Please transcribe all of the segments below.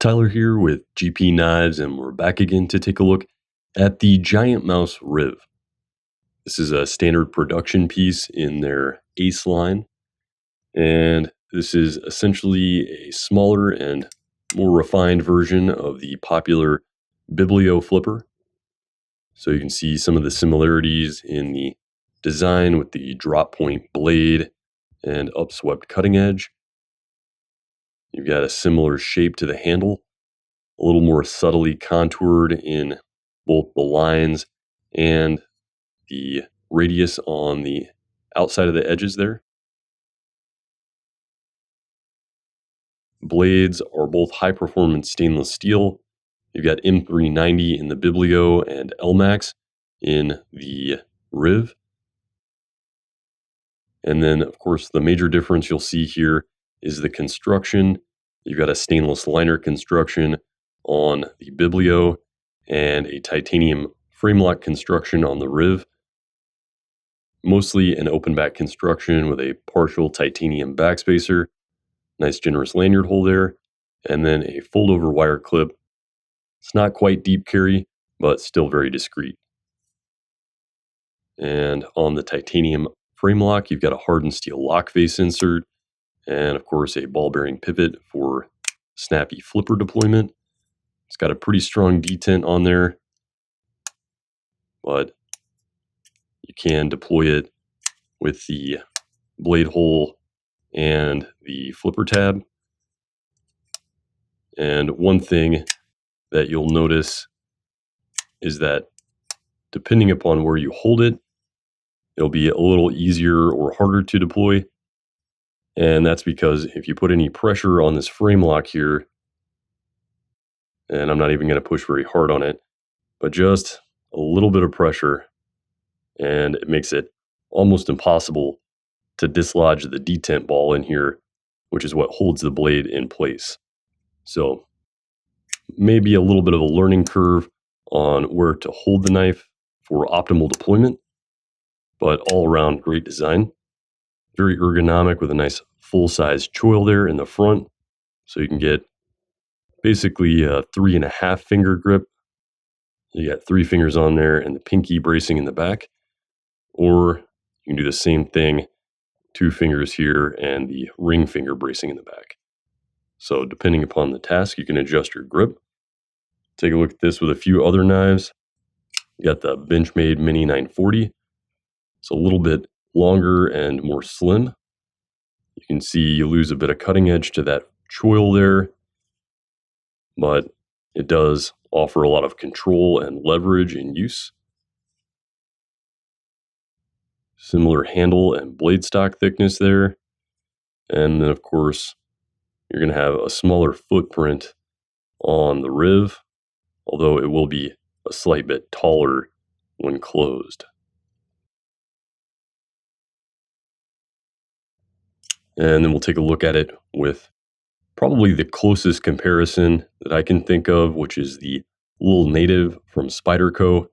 Tyler here with GP Knives, and we're back again to take a look at the GiantMouse Riv. This is a standard production piece in their Ace line, and this is essentially a smaller and more refined version of the popular Biblio flipper. So you can see some of the similarities in the design with the drop point blade and upswept cutting edge. You've got a similar shape to the handle, a little more subtly contoured in both the lines and the radius on the outside of the edges there. Blades are both high-performance stainless steel. You've got M390 in the Biblio and Elmax in the Riv. And then, of course, the major difference you'll see here is the construction. You've got a stainless liner construction on the Biblio and a titanium frame lock construction on the Riv. Mostly an open back construction with a partial titanium backspacer, nice generous lanyard hole there, and then a fold over wire clip. It's not quite deep carry, but still very discreet. And on the titanium frame lock, you've got a hardened steel lock face insert, and of course a ball bearing pivot for snappy flipper deployment. It's got a pretty strong detent on there, but you can deploy it with the blade hole and the flipper tab. And one thing that you'll notice is that depending upon where you hold it, it'll be a little easier or harder to deploy. And that's because if you put any pressure on this frame lock here, and I'm not even going to push very hard on it, but just a little bit of pressure, and it makes it almost impossible to dislodge the detent ball in here, which is what holds the blade in place. So maybe a little bit of a learning curve on where to hold the knife for optimal deployment, but all around great design. Very ergonomic with a nice full-size choil there in the front, so you can get basically a 3.5 finger grip. You got 3 fingers on there and the pinky bracing in the back, or you can do the same thing, 2 fingers here and the ring finger bracing in the back. So depending upon the task, you can adjust your grip. Take a look at this with a few other knives. You got the Benchmade Mini 940. It's a little bit longer and more slim. You can see you lose a bit of cutting edge to that choil there, but it does offer a lot of control and leverage in use. Similar handle and blade stock thickness there. And then, of course, you're going to have a smaller footprint on the Riv, although it will be a slight bit taller when closed. And then we'll take a look at it with probably the closest comparison that I can think of, which is the Little Native from Spyderco.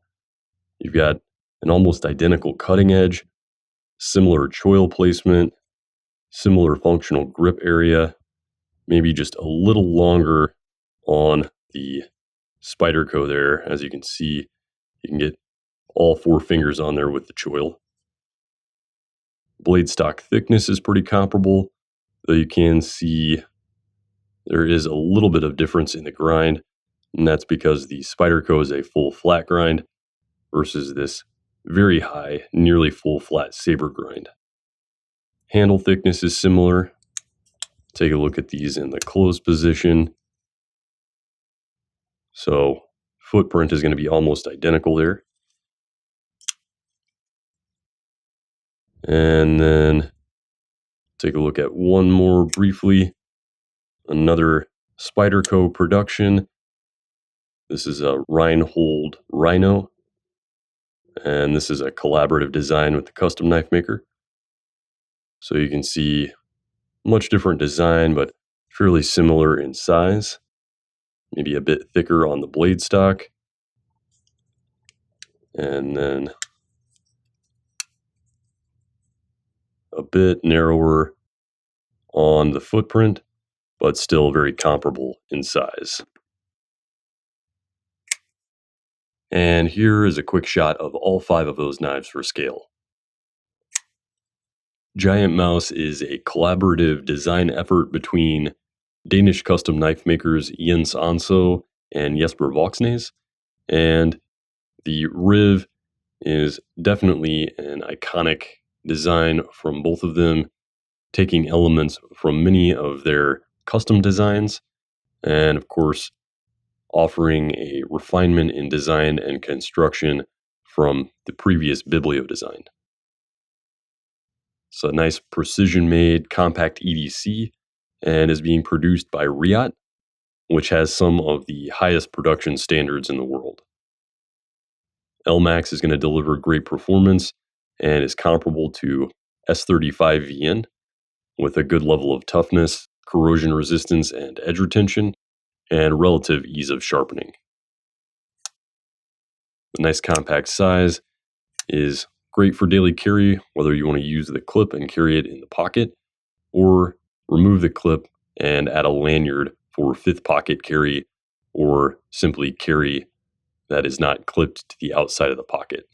You've got an almost identical cutting edge, similar choil placement, similar functional grip area, maybe just a little longer on the Spyderco there. As you can see, you can get all 4 fingers on there with the choil. Blade stock thickness is pretty comparable, though you can see there is a little bit of difference in the grind, and that's because the Spyderco is a full flat grind versus this very high, nearly full flat saber grind. Handle thickness is similar. Take a look at these in the closed position. So footprint is going to be almost identical there. And then take a look at one more briefly. Another Spyderco production. This is a Reinhold Rhino, and this is a collaborative design with the custom knife maker. So you can see much different design, but fairly similar in size. Maybe a bit thicker on the blade stock, and then a bit narrower on the footprint. but still very comparable in size. And here is a quick shot of all 5 of those knives for scale. GiantMouse is a collaborative design effort between Danish custom knife makers Jens Anso and Jesper Voxnes, and the Riv is definitely an iconic design from both of them, taking elements from many of their custom designs, and of course, offering a refinement in design and construction from the previous Biblio design. It's a nice precision-made compact EDC and is being produced by Riot, which has some of the highest production standards in the world. Elmax is going to deliver great performance and is comparable to S35VN with a good level of toughness, corrosion resistance, and edge retention, and relative ease of sharpening. The nice compact size is great for daily carry, whether you want to use the clip and carry it in the pocket, or remove the clip and add a lanyard for fifth pocket carry, or simply carry that is not clipped to the outside of the pocket.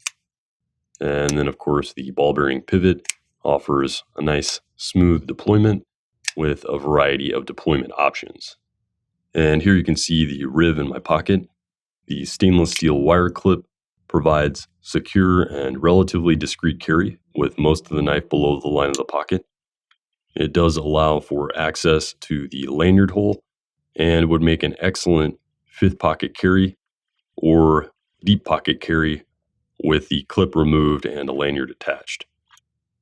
And then, of course, the ball bearing pivot offers a nice smooth deployment with a variety of deployment options. And here you can see the Riv in my pocket. The stainless steel wire clip provides secure and relatively discreet carry with most of the knife below the line of the pocket. It does allow for access to the lanyard hole and would make an excellent fifth pocket carry or deep pocket carry with the clip removed and a lanyard attached.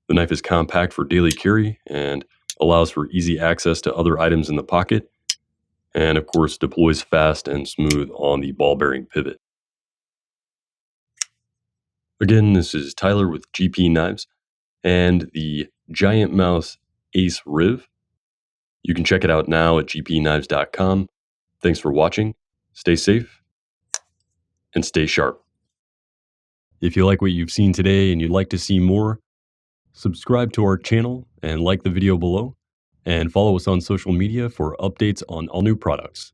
The knife is compact for daily carry and allows for easy access to other items in the pocket, and of course deploys fast and smooth on the ball bearing pivot. Again, this is Tyler with GP Knives and the GiantMouse Ace Riv. You can check it out now at gpknives.com. Thanks for watching. Stay safe and stay sharp. If you like what you've seen today and you'd like to see more, subscribe to our channel and like the video below, and follow us on social media for updates on all new products.